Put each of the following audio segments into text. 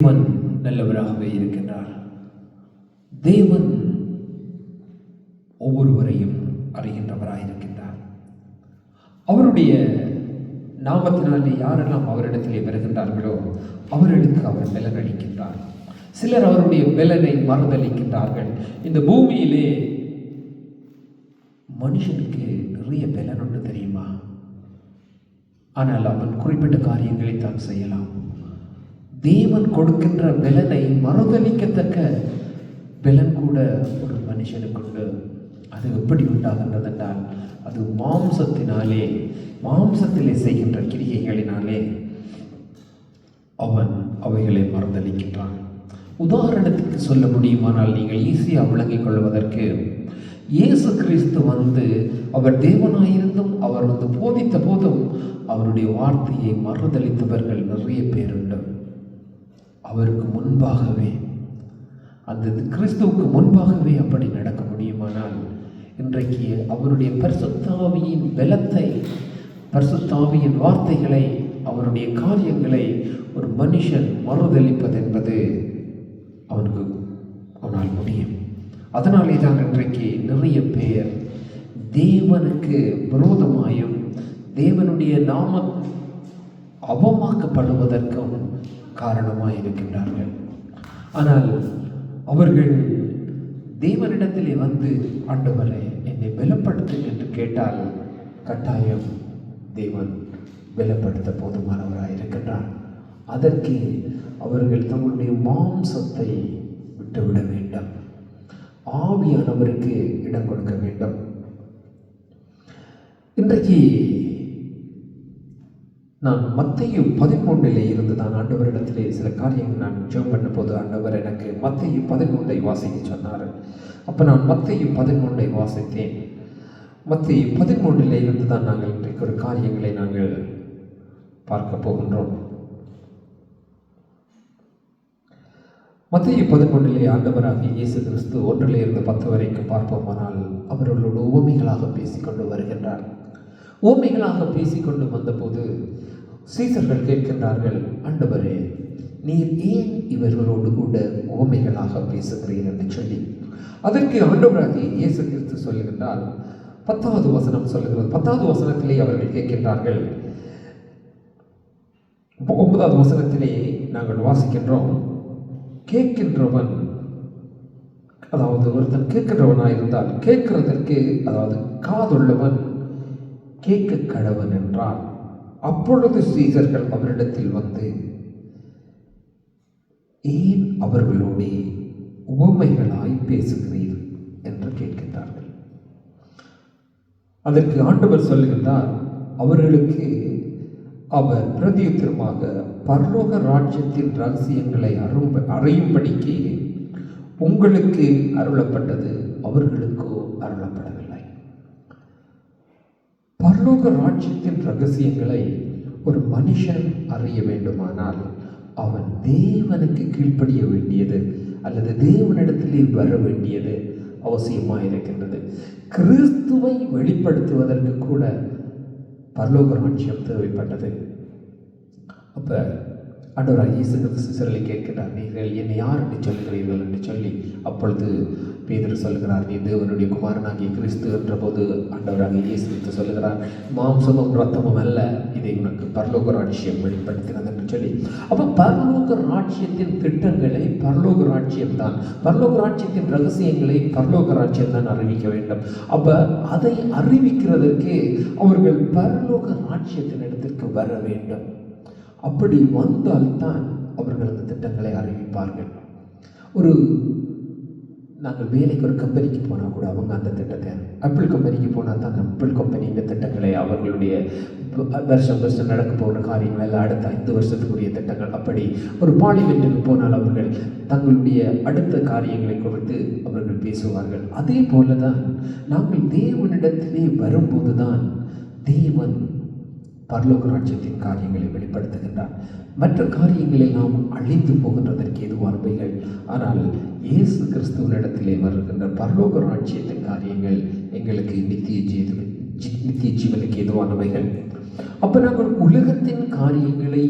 தேவன் நல்லவராகவே இருக்கின்றார். தேவன் ஒவ்வொருவரையும் அறிகின்றவராயிருக்கின்றார். அவருடைய நாமத்தினாலே யாரெல்லாம் அவரிடத்திலே வருகின்றார்களோ அவர்களுக்கு அவர் பலன் அளிக்கின்றார். சிலர் அவருடைய பலனை மறுதளிக்கின்றார்கள். இந்த பூமியிலே மனுஷனுக்கு நிறைய பலன் ஒன்று தெரியுமா? ஆனால் அவன் குறிப்பிட்ட காரியங்களை தான் செய்யலாம். தேவன் கொடுக்கின்ற பலனை மறுதளிக்கத்தக்க பலன் கூட ஒரு மனுஷனுக்குண்டு. அது எப்படி உண்டாகின்றது என்றால் அது மாம்சத்திலே செய்கின்ற கிரியைகளினாலே அவன் அவைகளை மறுதளிக்கின்றான். உதாரணத்துக்கு சொல்ல முடியுமானால் நீங்கள் ஈஸியாக விளங்கிக் கொள்வதற்கு, இயேசு கிறிஸ்து அவர் தேவனாயிருந்தும் அவர் போதித்த போதும் அவருடைய வார்த்தையை மறுதளித்தவர்கள் நிறைய பேர் உண்டு. அவருக்கு முன்பாகவே, அந்த கிறிஸ்துவுக்கு முன்பாகவே அப்படி நடக்க முடியுமானால் இன்றைக்கு அவருடைய பரிசுத்தாவியின் பலத்தை, பரிசுத்தாவியின் வார்த்தைகளை, அவருடைய காரியங்களை ஒரு மனுஷன் மறுதளிப்பது என்பது அவனால் முடியும். அதனாலே தான் இன்றைக்கு நிறைய பேர் தேவனுக்கு விரோதமாயும் தேவனுடைய நாமம் அவமாக்கப்படுவதற்கும் காரணமாக இருக்கின்றார்கள். ஆனால் அவர்கள் தேவனிடத்திலே ஆண்டவரே என்னை பலப்படுத்து என்று கேட்டால் கட்டாயம் தேவன் பலப்படுத்த போதுமானவராக இருக்கின்றார். அதற்கு அவர்கள் தங்களுடைய மாம்சத்தை விட்டுவிட வேண்டும். ஆவியானவருக்கு இடம் கொடுக்க வேண்டும். இன்றைக்கு நான் மத்தேயு 13 இருந்து தான் ஆண்டவரிடத்திலே சில காரியங்கள் நான் ஜெபம் பண்ண போது ஆண்டவர் எனக்கு மத்தேயு 13 வாசிக்க சொன்னார். அப்போ நான் மத்தேயு 13 வாசித்தேன். மத்தேயு 13 இருந்து தான் நாங்கள் இன்றைக்கு ஒரு காரியங்களை நாங்கள் பார்க்க போகின்றோம். மத்தேயு 13 ஆண்டவராகிய இயேசு கிறிஸ்து 1 10 வரைக்கும் பார்ப்போமானால் அவர்களோடு உவமைகளாக பேசிக்கொண்டு வருகின்றார். உவமைகளாக பேசிக்கொண்டு வந்தபோது சீசர்கள் கேட்கின்றார்கள், ஆண்டவரே நீர் ஏன் இவர்களோடு கூட உவமைகளாக பேசுகிறீர் என்று சொல்லி. அதற்கு ஆண்டவராகிய இயேசு கிறிஸ்து சொல்லுகின்றார். 10வது வசனம் சொல்லுகிறது. 10வது வசனத்திலே அவர்கள் கேட்கின்றார்கள். 9வது வசனத்திலே நாங்கள் வாசிக்கின்றோம், கேட்கின்றவன், அதாவது ஒருத்தன் கேட்கின்றவனாயிருந்தால் கேட்கிறதற்கு, அதாவது காதுள்ளவன் கேட்க கடவன் என்றார். அப்பொழுது சீசர்கள் அவரிடத்தில் ஏன் அவர்களோடு உவமைகளாய் பேசுகிறீர் என்று கேட்கின்றார்கள். அதற்கு ஆண்டவர் சொல்லுகின்றார், அவர்களுக்கு அவர் பிரதியுத்தரமாக, பரலோக ராஜ்யத்தின் ரகசியங்களை அறியும்படிக்கு உங்களுக்கு அருளப்பட்டது, அவர்களுக்கோ அருளப்படவில்லை. பரலோக ராஜ்யத்தின் ரகசியங்களை ஒரு மனுஷன் அறிய வேண்டுமானால் அவன் தேவனுக்கு கீழ்ப்படிய வேண்டியது அல்லது தேவனிடத்திலே வர வேண்டியது அவசியமாக இருக்கின்றது. கிறிஸ்துவை வெளிப்படுத்துவதற்கு கூட பரலோக ராஜ்யம் தேவைப்பட்டது. அப்ப ஆண்டவராகிய இயேசு கிறிஸ்து சீசர்களை கேட்கிறார், நீங்கள் என்னை யார் என்று சொல்கிறீர்கள் என்று சொல்லி. அப்பொழுது பேதுரு சொல்கிறார், நீ தேவனுடைய குமாரனாகிய கிறிஸ்து என்ற போது ஆண்டவராகிய இயேசு கிறிஸ்து சொல்லுகிறார், மாம்சமும் இரத்தமும் அல்ல, இதை உனக்கு பரலோக ராஜ்யம் வெளிப்படுத்தினது என்று சொல்லி. அப்ப பரலோக ராஜ்யத்தின் திட்டங்களை பரலோக ராஜ்யம் தான், பரலோக ராஜ்யத்தின் ரகசியங்களை பரலோக ராஜ்யம் தான் அறிவிக்க வேண்டும். அப்ப அதை அறிவிக்கிறதற்கு அவர்கள் பரலோக ராஜ்யத்தின் இடத்திற்கு வர வேண்டும். அப்படி வந்தால்தான் அவர்கள் அந்த திட்டங்களை அறிவிப்பார்கள். நாங்கள் வேலைக்கு ஒரு கம்பெனிக்கு போனால் கூட அவங்க அந்த திட்டத்தை, ஆப்பிள் கம்பெனிக்கு போனால் தான் ஆப்பிள் கம்பெனியின் திட்டங்களை, அவர்களுடைய வருஷம் நடக்க போகிற காரியங்கள் எல்லாம் அடுத்த 5 வருஷத்துக்குரிய திட்டங்கள். அப்படி ஒரு பார்லிமெண்ட்டுக்கு போனால் அவர்கள் தங்களுடைய அடுத்த காரியங்களை குறித்து அவர்கள் பேசுவார்கள். அதே போல தான் நாங்கள் தேவனிடத்திலே வரும்போது தான் தேவன் பரலோக ராஜ்யத்தின் காரியங்களை வெளிப்படுத்துகின்றார். மற்ற காரியங்களில் நாம் அழிந்து போகின்றதற்கு எதுவானவைகள். ஆனால் இயேசு கிறிஸ்துவனிடத்திலே வருகின்ற பரலோக ராஜ்யத்தின் காரியங்கள் எங்களுக்கு நித்திய ஜீவனுக்கு எதுவானவைகள். அப்போ நாங்கள் உலகத்தின் காரியங்களை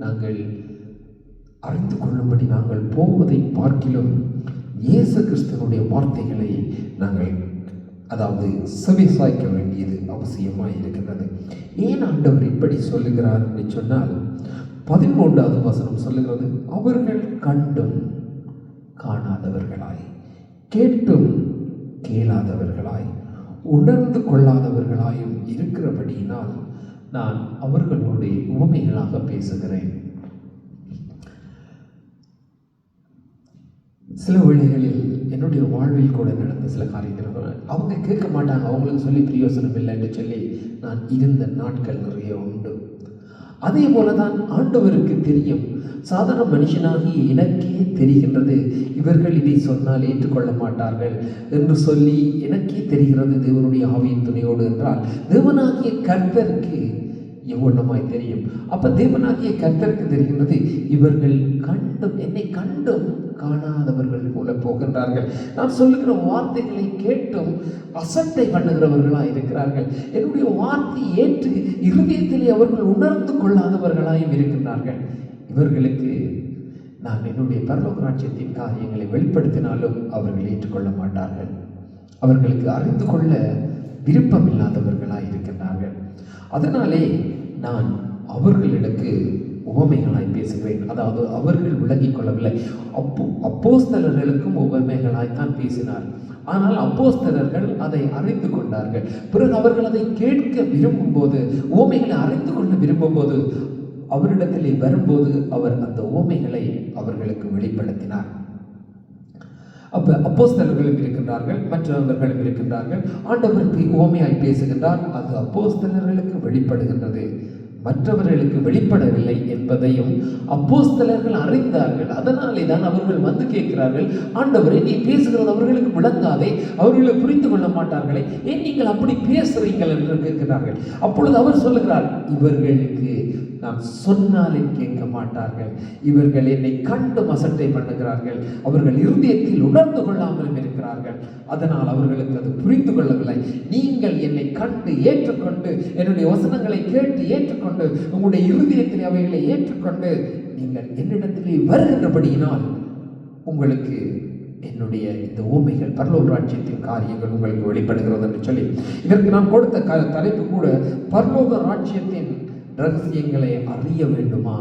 நாங்கள் அறிந்து கொள்ளும்படி நாங்கள் போவதை பார்க்கிலும் இயேசு கிறிஸ்துவனுடைய வார்த்தைகளை நாங்கள் செவி சாய்க்க வேண்டியது அவசியமாக இருக்கிறது. ஏன் ஆண்டவர் இப்படி சொல்லுகிறார் என்று சொன்னால், 13வது வசனம் சொல்லுகிறது, அவர்கள் கண்டும் காணாதவர்களாய், கேட்டும் கேளாதவர்களாய், உணர்ந்து கொள்ளாதவர்களாயும் இருக்கிறபடியினால் நான் அவர்களோடு உவமைகளாக பேசுகிறேன். சில வேளைகளில் என்னுடைய வாழ்வில் கூட நடந்த சில காரியங்கள் அவங்க கேட்க மாட்டாங்க, அவங்களுக்கு சொல்லி பிரயோசனம் இல்லை என்று சொல்லி நான் இருந்த நாட்கள் நிறைய உண்டு. அதே போலதான் ஆண்டவருக்கு தெரியும், சாதாரண மனுஷனாகிய எனக்கே தெரிகின்றது இவர்கள் இதை சொன்னால் ஏற்றுக்கொள்ள மாட்டார்கள் என்று சொல்லி எனக்கே தெரிகிறது தேவனுடைய ஆவியின் துணையோடு என்றால் தேவனாகிய கர்த்தருக்கு எவ்வளமாய் தெரியும். அப்ப தேவனாகிய கர்த்தருக்கு தெரிகின்றது, இவர்கள் கண்டும் என்னை கண்டும் காணாதவர்கள் போல போகின்றார்கள். நான் சொல்லுகிற வார்த்தைகளை கேட்டும் அசட்டை பண்ணுகிறவர்களாய் இருக்கிறார்கள். என்னுடைய வார்த்தையை ஏற்று இருதயத்திலே அவர்கள் உணர்ந்து கொள்ளாதவர்களாயும் இருக்கின்றார்கள். இவர்களுக்கு நான் என்னுடைய பரலோக ராஜ்யத்தின் காரியங்களை வெளிப்படுத்தினாலும் அவர்கள் ஏற்றுக்கொள்ள மாட்டார்கள். அவர்களுக்கு அறிந்து கொள்ள விருப்பம் இல்லாதவர்களாய் இருக்கின்றார்கள். அதனாலே நான் அவர்களுக்கு உவமைகளாய் பேசுகிறேன். அதாவது அவர்கள் விளங்கிக் கொள்ளவில்லை. அப்போஸ்தலர்களுக்கும் உவமைகளாய்த்தான் பேசினார். ஆனால் அப்போஸ்தலர்கள் அதை அறிந்து கொண்டார்கள். பிறகு அவர்கள் அதை கேட்க விரும்பும் போது, உவமைகளை அறிந்து கொள்ள விரும்பும் போது, அவரிடத்திலே வரும்போது அவர் அந்த உவமைகளை அவர்களுக்கு வெளிப்படுத்தினார். அப்போஸ்தலர்களும் இருக்கின்றார்கள், மற்றவர்களும் இருக்கின்றார்கள். ஆண்டவருக்கு உவமையாய் பேசுகின்றார். அது அப்போஸ்தலர்களுக்கு வெளிப்படுகின்றது, மற்றவர்களுக்கு வெளிப்படவில்லை என்பதையும் அப்போஸ்தலர்கள் அறிந்தார்கள். அதனாலே தான் அவர்கள் வந்து கேட்கிறார்கள், ஆண்டவரே நீ பேசுகிறது அவர்களுக்கு விளங்காதே, அவர்களை புரிந்து கொள்ள மாட்டார்களே, ஏன் நீங்கள் அப்படி பேசுறீங்கள் என்று கேட்கிறார்கள். அப்பொழுது அவர் சொல்லுகிறார், இவர்களுக்கு நான் சொன்னாலே கேட்க மாட்டார்கள், இவர்கள் என்னை கண்டு அசட்டை பண்ணுகிறார்கள், அவர்கள் இருதயத்தில் உணர்ந்து கொள்ளாமலும் இருக்கிறார்கள், அதனால் அவர்களுக்கு அது புரிந்து கொள்ளவில்லை. நீங்கள் என்னை கண்டு ஏற்றுக்கொண்டு என்னுடைய வசனங்களை கேட்டு ஏற்றுக்கொண்டு உங்களுடைய இருதயத்தில் அவைகளை ஏற்றுக்கொண்டு நீங்கள் என்னிடத்திலே வருகின்றபடியினால் உங்களுக்கு என்னுடைய இந்த ஊமைகள் பரலோக ராஜ்யத்தின் காரியங்கள் உங்களுக்கு வெளிப்படுகிறது என்று சொல்லி, இதற்கு நான் கொடுத்த தலைப்பு கூட பரலோக ராஜ்யத்தின் ரகசியங்களை அறிய வேண்டுமா,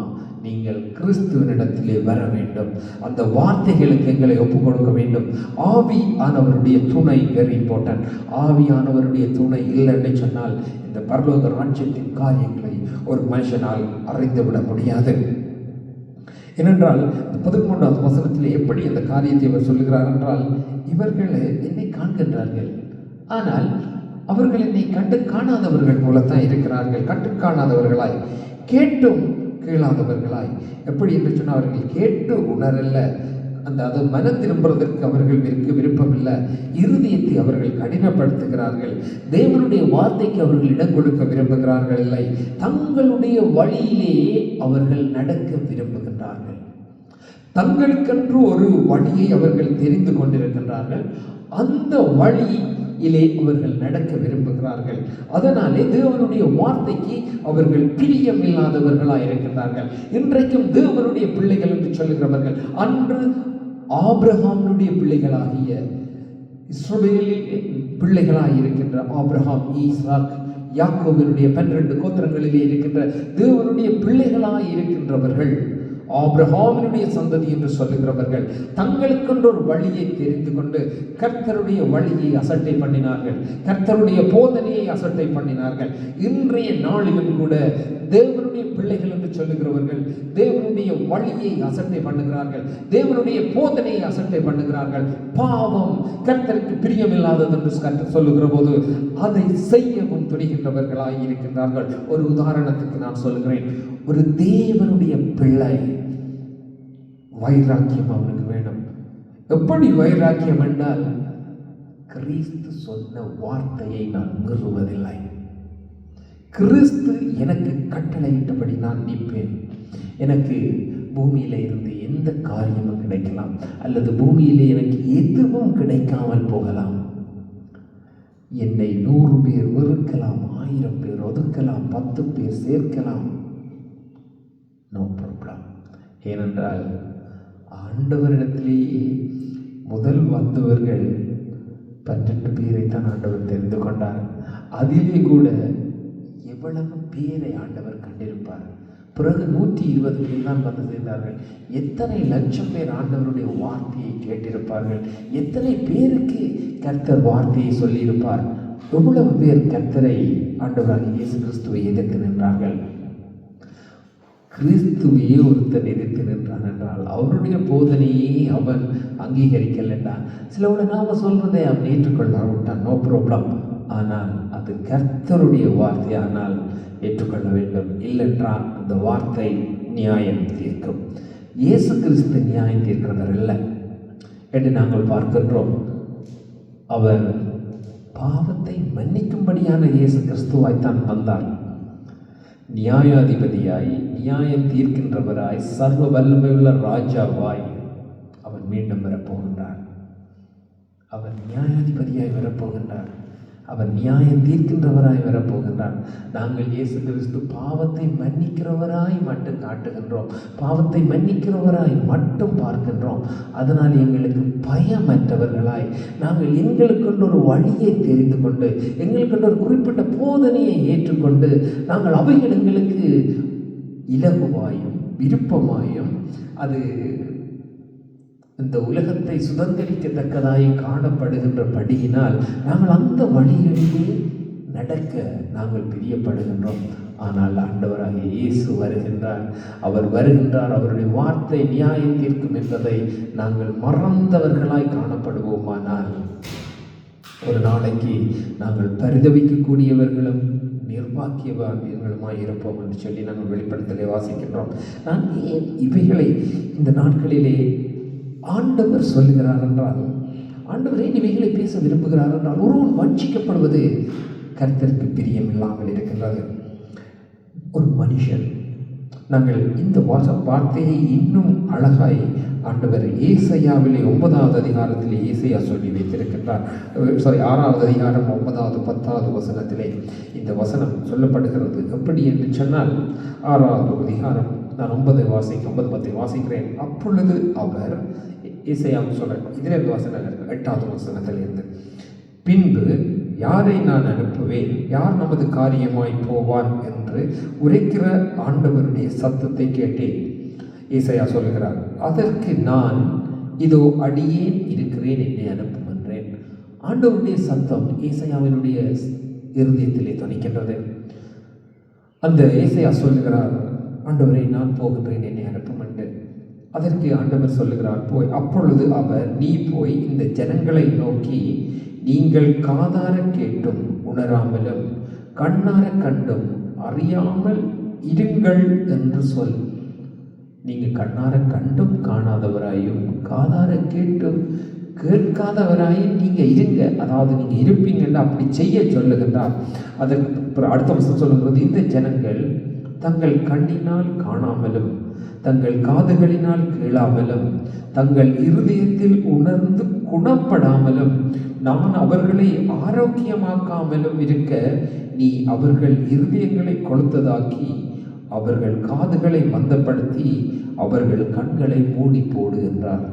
நீங்கள் கிறிஸ்துவனிடத்திலே வர வேண்டும், அந்த வார்த்தைகளுக்கு எங்களை ஒப்புக் கொடுக்க வேண்டும். ஆவியானவருடைய துணை வெரி இம்பார்ட்டன்ட். ஆவியானவருடைய துணை இல்லை என்று சொன்னால் இந்த பரலோக ராஜ்யத்தின் காரியங்களை ஒரு மனுஷனால் அறிந்துவிட முடியாது. ஏனென்றால் 13வது வசனத்தில் எப்படி அந்த காரியத்தை அவர் சொல்லுகிறார் என்றால், இவர்கள் என்னை காண்கின்றார்கள், ஆனால் அவர்கள் என்னை கண்டு காணாதவர்கள் போலத்தான் இருக்கிறார்கள். கண்டு காணாதவர்களாய், கேட்டும் கேளாதவர்களாய். எப்படி என்று சொன்னால், அவர்கள் கேட்டு உணரல்ல, அது மனம் திரும்புவதற்கு அவர்களுக்கு விருப்பம் இல்லை, இருதயத்தை அவர்கள் கடினப்படுத்துகிறார்கள், தேவனுடைய வார்த்தைக்கு அவர்கள் இடம் கொடுக்க விரும்புகிறார்கள் இல்லை, தங்களுடைய வழியிலேயே அவர்கள் நடக்க விரும்புகின்றார்கள். தங்களுக்கென்று ஒரு வழியை அவர்கள் தெரிந்து கொண்டிருக்கின்றார்கள், அந்த வழியிலே அவர்கள் நடக்க விரும்புகிறார்கள். அதனாலே தேவனுடைய வார்த்தைக்கு அவர்கள் பிரியம் இல்லாதவர்களாக இருக்கின்றார்கள். இன்றைக்கும் தேவனுடைய பிள்ளைகள் என்று சொல்லுகிறவர்கள், அன்று ஆபிரகாமுடைய பிள்ளைகளாகிய இஸ்ரவேலின் பிள்ளைகளாக இருக்கின்ற ஆபிரகாம், ஈசாக், யாக்கோபினுடைய 12 கோத்திரங்களிலே இருக்கின்ற தேவனுடைய பிள்ளைகளாக இருக்கின்றவர்கள், ஆபிரகாமினுடைய சந்ததி என்று சொல்லுகிறவர்கள், தங்களுக்கென்று ஒரு வழியை தெரிந்து கொண்டு கர்த்தருடைய வழியை அசட்டை பண்ணினார்கள், கர்த்தருடைய போதனையை அசட்டை பண்ணினார்கள். இன்றைய நாளிலும் கூட தேவனுடைய பிள்ளைகள் என்று சொல்லுகிறவர்கள் தேவனுடைய வழியை அசட்டை பண்ணுகிறார்கள், தேவனுடைய போதனையை அசட்டை பண்ணுகிறார்கள். பாவம் கர்த்தருக்கு பிரியமில்லாதது என்று கர்த்தர் சொல்லுகிற போது அதை செய்யவும் துணிகின்றவர்களாய் இருக்கின்றார்கள். ஒரு உதாரணத்துக்கு நான் சொல்லுகிறேன். ஒரு தேவனுடைய பிள்ளை வைராக்கியம் அவனுக்கு வேணும். எப்படி வைராக்கியம் என்றால், கிறிஸ்து சொன்ன வார்த்தையை நான் மீறுவதில்லை, கிறிஸ்து எனக்கு கட்டளையிட்டபடி நான் நிற்பேன். எனக்கு பூமியில இருந்து எந்த காரியமும் கிடைக்கலாம், அல்லது பூமியிலே எனக்கு எதுவும் கிடைக்காமல் போகலாம். என்னை 100 பேர் வெறுக்கலாம், 1000 பேர் ஒதுக்கலாம், 10 பேர் சேர்க்கலாம், நோ ப்ராப்ளம். ஏனென்றால் ஆண்டவரிடத்திலேயே முதல் வந்தவர்கள் 12 பேரைத்தான் ஆண்டவர் தெரிந்து கொண்டார். அதிலே கூட எவ்வளவு பேரை ஆண்டவர் கண்டிருப்பார். பிறகு 120 பேர் தான் வந்து சேர்ந்தார்கள். எத்தனை லட்சம் பேர் ஆண்டவருடைய வார்த்தையை கேட்டிருப்பார்கள். எத்தனை பேருக்கு கர்த்தர் வார்த்தையை சொல்லியிருப்பார். எவ்வளவு பேர் கர்த்தரை ஆண்டவராகிய இயேசு கிறிஸ்துவை எதிர்த்து நின்றார்கள். கிறிஸ்துவையே ஒருத்தன் எதிர்த்து நின்றான் என்றால் அவருடைய போதனையே அவன் அங்கீகரிக்கல் என்றான். சிலவோட நாம சொல்றதை அவன் ஏற்றுக்கொள்ளாவிட்டான், நோ ப்ராப்ளம். ஆனால் அது கர்த்தருடைய வார்த்தை, ஆனால் ஏற்றுக்கொள்ள வேண்டும். இல்லைன்றால் அந்த வார்த்தை நியாயம் தீர்க்கும். இயேசு கிறிஸ்து நியாயம் தீர்க்கிறவர் இல்லை என்று நாங்கள் பார்க்கின்றோம். அவர் பாவத்தை மன்னிக்கும்படியான இயேசு கிறிஸ்துவாய்த்தான் வந்தார். நியாயாதிபதியாய், நியாயம் தீர்க்கின்றவராய், சர்வ வல்லமையுள்ள ராஜாவாய் அவர் மீண்டும் வரப்போகின்றார். அவர் நியாயாதிபதியாய் வரப்போகின்றார். அவர் நியாயம் தீர்க்கின்றவராய் வரப்போகின்றார். நாங்கள் இயேசு கிறிஸ்து பாவத்தை மன்னிக்கிறவராய் மட்டும் காட்டுகின்றோம், பாவத்தை மன்னிக்கிறவராய் மட்டும் பார்க்கின்றோம். அதனால் எங்களுக்கு பயமற்றவர்களாய் நாங்கள் எங்களுக்கென்று ஒரு வழியை தெரிந்து கொண்டு, எங்களுக்கென்று ஒரு குறிப்பிட்ட போதனையை ஏற்றுக்கொண்டு, நாங்கள் அவைகள் எங்களுக்கு இலகுவாயும் விருப்பமாயும் அது இந்த உலகத்தை சுதந்திரிக்கத்தக்கதாய் காணப்படுகின்ற படியினால் நாங்கள் அந்த வழிகளிலே நடக்க நாங்கள் பிரியப்படுகின்றோம். ஆனால் ஆண்டவராகிய இயேசு வருகின்றார். அவர் வருகின்றார். அவருடைய வார்த்தை நியாயம் தீர்க்கும் என்பதை நாங்கள் மறந்தவர்களாய் காணப்படுவோமானால் ஒரு நாளைக்கு நாங்கள் பரிதவிக்கக்கூடியவர்களும் நிர்வாகியவாதிகளுமாய் இருப்போம் என்று சொல்லி நாங்கள் வெளிப்படுத்தலை வாசிக்கின்றோம். நான் ஏன் இவைகளை இந்த நாட்களிலே ஆண்டவர் சொல்லுகிறார் என்றால், ஆண்டவரே இவைகளை பேச விரும்புகிறார் என்றால், ஒருவன் வஞ்சிக்கப்படுவது கர்த்தருக்கு பிரியமில்லாமல் இருக்கின்றது. ஒரு மனுஷன், நாங்கள் இந்த வார்த்தையை இன்னும் அழகாய் ஆண்டவர் ஏசாயாவிலே 9வது அதிகாரத்திலே ஏசாயா சொல்லி வைத்திருக்கின்றார். 6வது அதிகாரம் 9வது 10வது வசனத்திலே இந்த வசனம் சொல்லப்படுகிறது. எப்படி என்று சொன்னால், 6வது அதிகாரம் நான் 9 வாசிக்கிறேன். அப்பொழுது அவர் ஏசாயாவும் சொல்ற இதில் வசனம் 8வது வசனத்திலிருந்து, பின்பு யாரை நான் அனுப்புவேன், யார் நமது காரியமாய் போவான் என்று உரைக்கிற ஆண்டவருடைய சத்தத்தை கேட்டேன். ஏசாயா சொல்கிறார், அதற்கு நான் இதோ அடியேன் இருக்கிறேன், என்னை அனுப்பும் என்றேன். ஆண்டவருடைய சத்தம் ஏசாயாவினுடைய இருதயத்திலே துணிக்கின்றது. அந்த ஏசாயா சொல்லுகிறார், ஆண்டவரை நான் போகின்றேன், என்னை அனுப்பும் என்று. அதற்கு ஆண்டவர் சொல்லுகிறார், போய். அப்பொழுது அவர், நீ போய் இந்த ஜனங்களை நோக்கி, நீங்கள் காதார கேட்டும் உணராமலும் கண்ணார கண்டும் அறியாமல் இருங்கள் என்று சொல். நீங்கள் கண்ணார கண்டும் காணாதவராயும் காதார கேட்டும் கேட்காதவராயும் நீங்க இருங்க, அதாவது நீங்க இருப்பீங்கன்னு அப்படி செய்ய சொல்லுகின்றார். அதற்கு அடுத்த வருஷம் சொல்லுகிறது, இந்த ஜனங்கள் தங்கள் கண்ணினால் காணாமலும் தங்கள் காதுகளினால் கேளாமலும் தங்கள் இருதயத்தில் உணர்ந்து குணப்படாமலும் நான் அவர்களை ஆரோக்கியமாக்காமலும் இருக்க நீ அவர்கள் இருதயங்களை கொளுத்ததாக்கி அவர்கள் காதுகளை மந்தப்படுத்தி அவர்கள் கண்களை மூடி போடு என்றார்.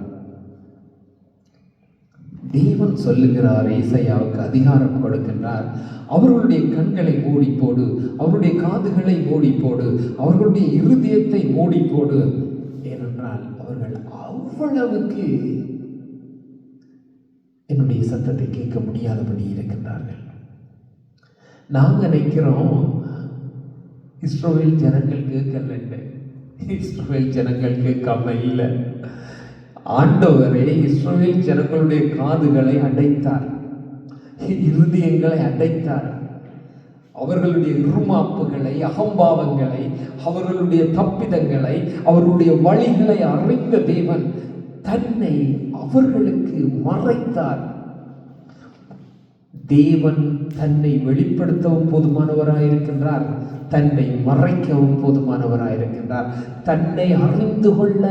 தேவன் சொல்லுகிறார், ஏசாயாவுக்கு அதிகாரம் கொடுக்கின்றார். அவர்களுடைய கண்களை மூடி போடு, அவருடைய காதுகளை மூடி போடு, அவர்களுடைய இருதயத்தை மூடி போடு. ஏனென்றால் அவர்கள் அவ்வளவுக்கு என்னுடைய சத்தத்தை கேட்க முடியாதபடி இருக்கின்றார்கள். நாங்கள் நினைக்கிறோம் இஸ்ரவேல் ஜனங்கள் கேட்கல, இஸ்ரவேல் ஜனங்கள் கேட்காம இல்லை. ஆண்டவரே இஸ்ரவேல் ஜனங்களுடைய காதுகளை அடைத்தார், இருதயங்களை அடைத்தார். அவர்களுடைய இருமாப்புகளை, அகம்பாவங்களை, அவர்களுடைய தப்பிதங்களை, அவர்களுடைய வழிகளை அறிந்த தேவன் தன்னை அவர்களுக்கு மறைத்தார். தேவன் தன்னை வெளிப்படுத்தவும் போதுமானவராயிருக்கின்றார், தன்னை மறைக்கவும் போதுமானவராயிருக்கின்றார். தன்னை அறிந்து கொள்ள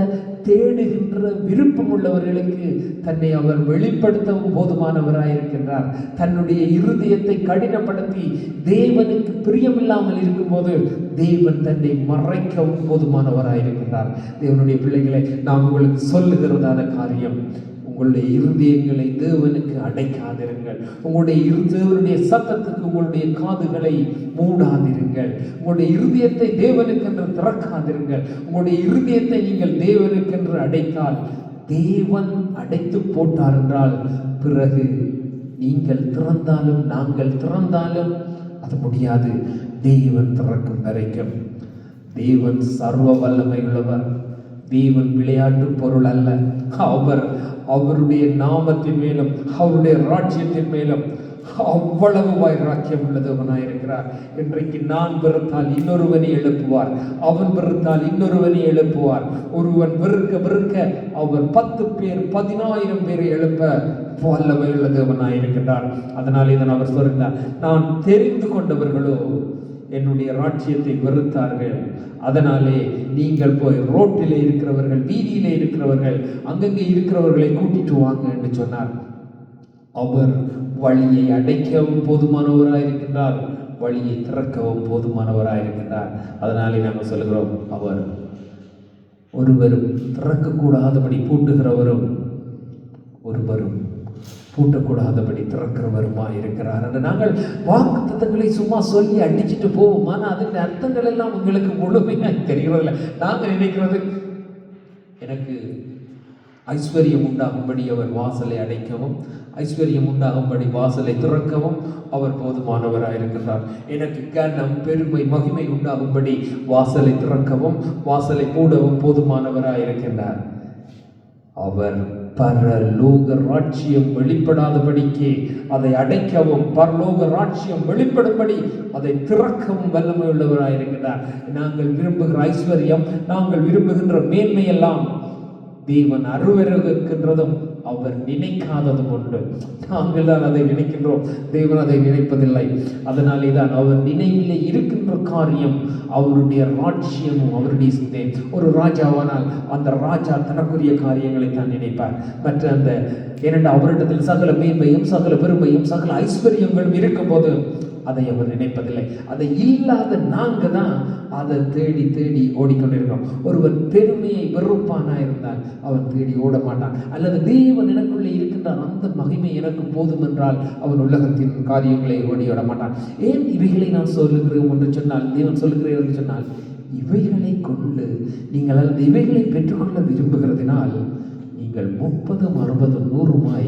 தேடுகின்ற விருப்பம் உள்ளவர்களுக்கு தன்னை அவர் வெளிப்படுத்தவும் போதுமானவராயிருக்கின்றார். தன்னுடைய இருதயத்தை கடினப்படுத்தி தேவனுக்கு பிரியமில்லாமல் இருக்கும்போது தேவன் தன்னை மறைக்கவும் போதுமானவராயிருக்கின்றார். தேவனுடைய பிள்ளைகளை நான் உங்களுக்கு சொல்லுகிறதான காரியம், உங்களுடைய இருதயங்களை தேவனுக்கு அடைக்காதிருங்கள். தேவனுடைய சத்தத்துக்கு உங்களுடைய காதுகளை மூடாதிருங்கள். உங்களுடைய இருதயத்தை தேவனுக்கென்று திறக்காதிருங்கள். உங்களுடைய இருதயத்தை நீங்கள் தேவனுக்கென்று அடைத்தால், தேவன் அடைத்து போட்டார் என்றால் பிறகு நீங்கள் திறந்தாலும் நாங்கள் திறந்தாலும் அது முடியாது. தேவன் திறக்கும் வரைக்கும். தேவன் சர்வ வல்லமை உள்ளவர். தேவன் விளையாட்டு பொருள் அல்ல. அவருடைய நாமத்தின் மேலும் அவருடைய ராஜ்யத்தின் மேலும் அவ்வளவு வைராக்கியம் உள்ளதவனாயிருக்கிறார். இன்றைக்கு நான் வெறுத்தால் இன்னொருவனை எழுப்புவார், அவன் வெறுத்தால் இன்னொருவனை எழுப்புவார். ஒருவன் வெறுக்க அவர் 10 பேர் 10,000 பேரை எழுப்ப வல்லமை உள்ளதவனாயிருக்கிறார். அதனால் இதன் அவர் சொல்கிறார், நான் தெரிந்து கொண்டவர்களோ என்னுடைய ராஜ்யத்தை வெறுத்தார்கள். அதனாலே நீங்கள் போய் ரோட்டிலே இருக்கிறவர்கள், வீதியிலே இருக்கிறவர்கள், அங்கங்கே இருக்கிறவர்களை கூட்டிட்டு வாங்க என்று சொன்னார். அவர் வழியை அடைக்கவும் போதுமானவராயிருக்கின்றார், வழியை திறக்கவும் போதுமானவராயிருக்கின்றார். அதனாலே நாங்கள் சொல்லுகிறோம், அவர் ஒருவரும் திறக்கக்கூடாதபடி பூட்டுகிறவரும் ஒருவரும் பூட்டக்கூடாதபடி திறக்கிறவருமா இருக்கிறார் என்று நாங்கள் வாக்கு தத்தங்களை சும்மா சொல்லி அடிச்சுட்டு போவோம். ஆனால் அதன் அர்த்தங்கள் எல்லாம் உங்களுக்கு முழுமையாக தெரிகிறதில்லை. நாங்கள் நினைக்கிறது, எனக்கு ஐஸ்வர்யம் உண்டாகும்படி அவர் வாசலை அடைக்கவும், ஐஸ்வர்யம் உண்டாகும்படி வாசலை திறக்கவும் அவர் போதுமானவராயிருக்கின்றார். எனக்கு கனம் பெருமை மகிமை உண்டாகும்படி வாசலை திறக்கவும் வாசலை மூடவும் போதுமானவராயிருக்கின்றார். அவர் பரலோக ராஜ்யம் வெளிப்படாதபடிக்கு அதை அடைக்கவும், பரலோக ராஜ்யம் வெளிப்படும்படி அதை திறக்கவும் வல்லமை உள்ளவராயிருக்கிறார். நாங்கள் விரும்புகிற ஐஸ்வர்யம், நாங்கள் விரும்புகின்ற மேன்மையெல்லாம் தேவன் அருவருக்கின்றதும் அவர் நினைக்காததும் உண்டு. நாங்கள் தான் அதை நினைக்கின்றோம், தேவன் அதை நினைப்பதில்லை. அதனாலே தான் அவர் நினைவிலே இருக்கின்ற காரியம் அவருடைய ராஜ்யமும் அவருடைய சிந்தை. ஒரு ராஜாவானால் அந்த ராஜா தனக்குரிய காரியங்களை தான் நினைப்பார். மற்ற அந்த ஏனென்றால் அவரிடத்தில் சகல மேன்மையும் சகல பெருமையும் சகல ஐஸ்வர்யங்களும் இருக்கும்போது அதை அவர் நினைப்பதில்லை. அதை இல்லாத நாங்கள் தான் அதை தேடி தேடி ஓடிக்கொண்டிருக்கிறோம். ஒருவன் பெருமையை வெறுப்பானா இருந்தால் அவன் தேடி ஓட மாட்டான். அல்லது தேவன் எனக்குள்ளே இருக்கின்றான், அந்த மகிமை எனக்கு போதும் என்றால் அவன் உலகத்தின் காரியங்களை ஓட மாட்டான். ஏன் இவைகளை நான் சொல்லுகிறேன் என்று சொன்னால், தேவன் சொல்லுகிறேன் என்று சொன்னால், இவைகளை கொண்டு நீங்கள் அல்லது இவைகளை பெற்றுக்கொள்ள விரும்புகிறதினால் நீங்கள் 30, 60, 100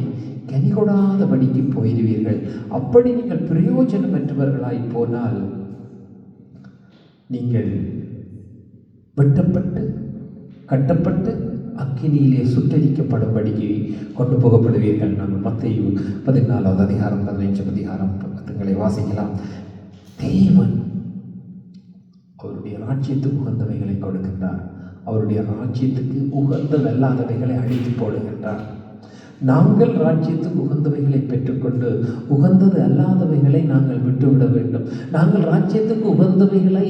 கனி கொடாதபடிக்கு போயிடுவீர்கள். அப்படி நீங்கள் பிரயோஜனமற்றவர்களாய் போனால் நீங்கள் வெட்டப்பட்டு கட்டப்பட்டு அக்கினியிலே சுட்டரிக்கப்படும்படிக்கு கொண்டு போகப்படுவீர்கள். நம்ம மத்தேயு 14வது அதிகாரம் 15 அதிகாரம் பக்கங்களை வாசிக்கலாம். தேவன் அவருடைய ராஜ்யத்துக்கு உகந்தவைகளை கொடுக்கின்றார், அவருடைய ராஜ்யத்துக்கு உகந்ததல்லாதவைகளை அழித்து போடுகின்றார். நாங்கள் ராஜ்யத்துக்கு உகந்தவைகளை பெற்றுக்கொண்டு உகந்தது அல்லாதவைகளை நாங்கள் விட்டுவிட வேண்டும். நாங்கள் ராஜ்யத்துக்கு உகந்தவைகளை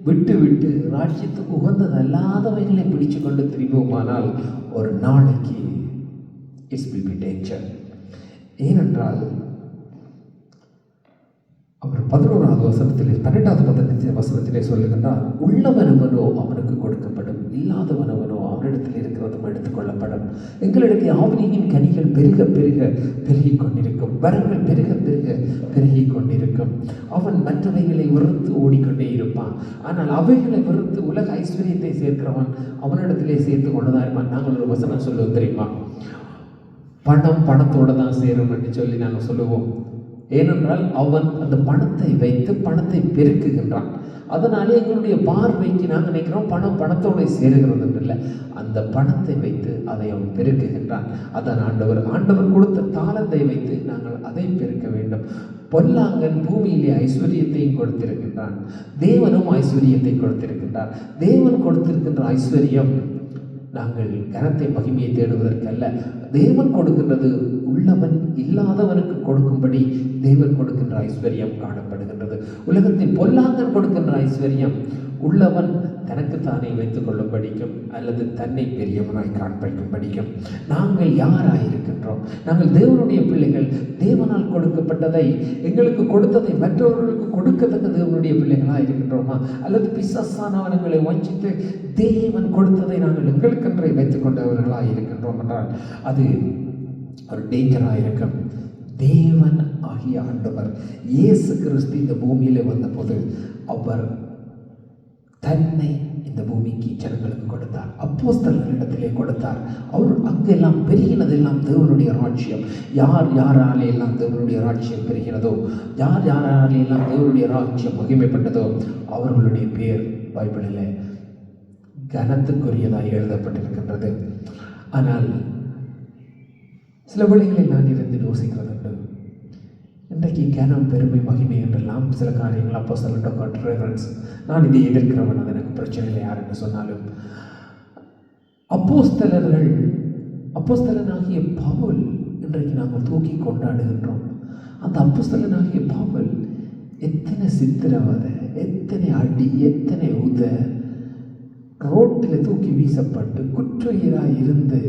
விட்டு ராஜ்யத்துக்கு உகந்தது அல்லாதவைகளை பிடிச்சு கொண்டு திரிவோமானால் ஒரு நாளைக்கு இட்ஸ் வில் பி டேஞ்சர். ஏனென்றால் அவர் 11வது வசனத்திலே 12வது வசனத்திலே சொல்லுகின்றார், உள்ளவனவனோ அவனுக்கு கொடுக்கப்படும், இல்லாதவனவனோ அவனிடத்தில் இருக்கிறதும் எடுத்துக்கொள்ளப்படும். எங்களிடத்தில் ஆவியின் கனிகள் பெருக பெருக பெருகி கொண்டிருக்கும், வரங்கள் பெருக பெருக பெருகி கொண்டிருக்கும். அவன் மற்றவைகளை வெறுத்து ஓடிக்கொண்டே இருப்பான். ஆனால் அவைகளை வெறுத்து உலக ஐஸ்வர்யத்தை சேர்க்கிறவன் அவனிடத்திலே சேர்த்து கொண்டுதான் இருப்பான். நாங்கள் ஒரு வசனம் சொல்லுவோம் தெரியுமா, பணம் பணத்தோடு தான் சேரும் என்று சொல்லி நாங்கள் சொல்லுவோம். ஏனென்றால் அவன் அந்த பணத்தை வைத்து பணத்தை பெருக்குகின்றான். அதனாலே எங்களுடைய பார்வைக்கு நாங்கள் நினைக்கிறோம் பணம் பணத்தோடு சேருகிறது இல்லை, அந்த பணத்தை வைத்து அதை அவன் பெருக்குகின்றான். அதான் ஆண்டவர் கொடுத்த தாளத்தை வைத்து நாங்கள் அதை பெருக்க வேண்டும். பொல்லாங்கன் பூமியிலே ஐஸ்வர்யத்தையும் கொடுத்திருக்கின்றான், தேவனும் ஐஸ்வர்யத்தை கொடுத்திருக்கின்றார். தேவன் கொடுத்திருக்கின்ற ஐஸ்வர்யம் நாங்கள் கனத்தை மகிமையை தேடுவதற்கல்ல, தேவன் கொடுக்கின்றது உள்ளவன் இல்லாதவனுக்கு கொடுக்கும்படி தேவன் கொடுக்கின்ற ஐஸ்வர்யம் காணப்படுகின்றது. உலகத்தில் பொல்லாங்கன் கொடுக்கின்ற ஐஸ்வர்யம் உள்ளவன் தனக்குத்தானே வைத்துக் கொள்ளும்படிக்கும் அல்லது தன்னை பெரியவனாய் காண்பிக்கும்படிக்கும் நாங்கள் யாராயிருக்கின்றோம்? நாங்கள் தேவனுடைய பிள்ளைகள். தேவனால் கொடுக்கப்பட்டதை, எங்களுக்கு கொடுத்ததை மற்றவர்களுக்கு கொடுக்கத்தக்க தேவனுடைய பிள்ளைகளாக இருக்கின்றோமா? அல்லது பிசாசானவர்களை வஞ்சித்து தேவன் கொடுத்ததை நாங்கள் எங்களுக்கென்றே வைத்துக் கொண்டவர்களாக இருக்கின்றோம் என்றால் அது ஒரு டேஞ்சராக இருக்கும். தேவன் ஆகிய ஆண்டவர் இயேசு கிறிஸ்து இந்த பூமியிலே வந்தபோது அவர் தன்னை இந்த பூமிக்கு ஜனங்களுக்கு கொடுத்தார். அப்போஸ்தலர்களிடத்திலே கொடுத்தார். அவர் அங்கெல்லாம் பெருகினதெல்லாம் தேவனுடைய ராஜ்யம். யார் யாராலே எல்லாம் தேவனுடைய ராஜ்யம் பெருகினதோ, யார் யாராலே எல்லாம் தேவனுடைய ராஜ்யம் மகிமைப்பட்டதோ அவர்களுடைய பேர் பைபிளில் கனத்துக்குரியதாக எழுதப்பட்டிருக்கின்றது. ஆனால் சில வேளைகளில் நான் இருந்து யோசிக்கிறது உண்டு. இன்றைக்கு கனம், பெருமை, மகிமை என்றெல்லாம் சில காரியங்கள் அப்போஸ்தலர் நான் இதை எதிர்க்கிறவன், அது எனக்கு பிரச்சனை இல்லை யார் என்று சொன்னாலும். அப்போஸ்தலனாகிய பவுல் இன்றைக்கு நாங்கள் தூக்கி கொண்டாடுகின்றோம். அந்த அப்போஸ்தலனாகிய பவுல் எத்தனை சித்திரவதை, எத்தனை அடி, எத்தனை உத, ரோட்டில் தூக்கி வீசப்பட்டு குற்றுயிராக இருந்து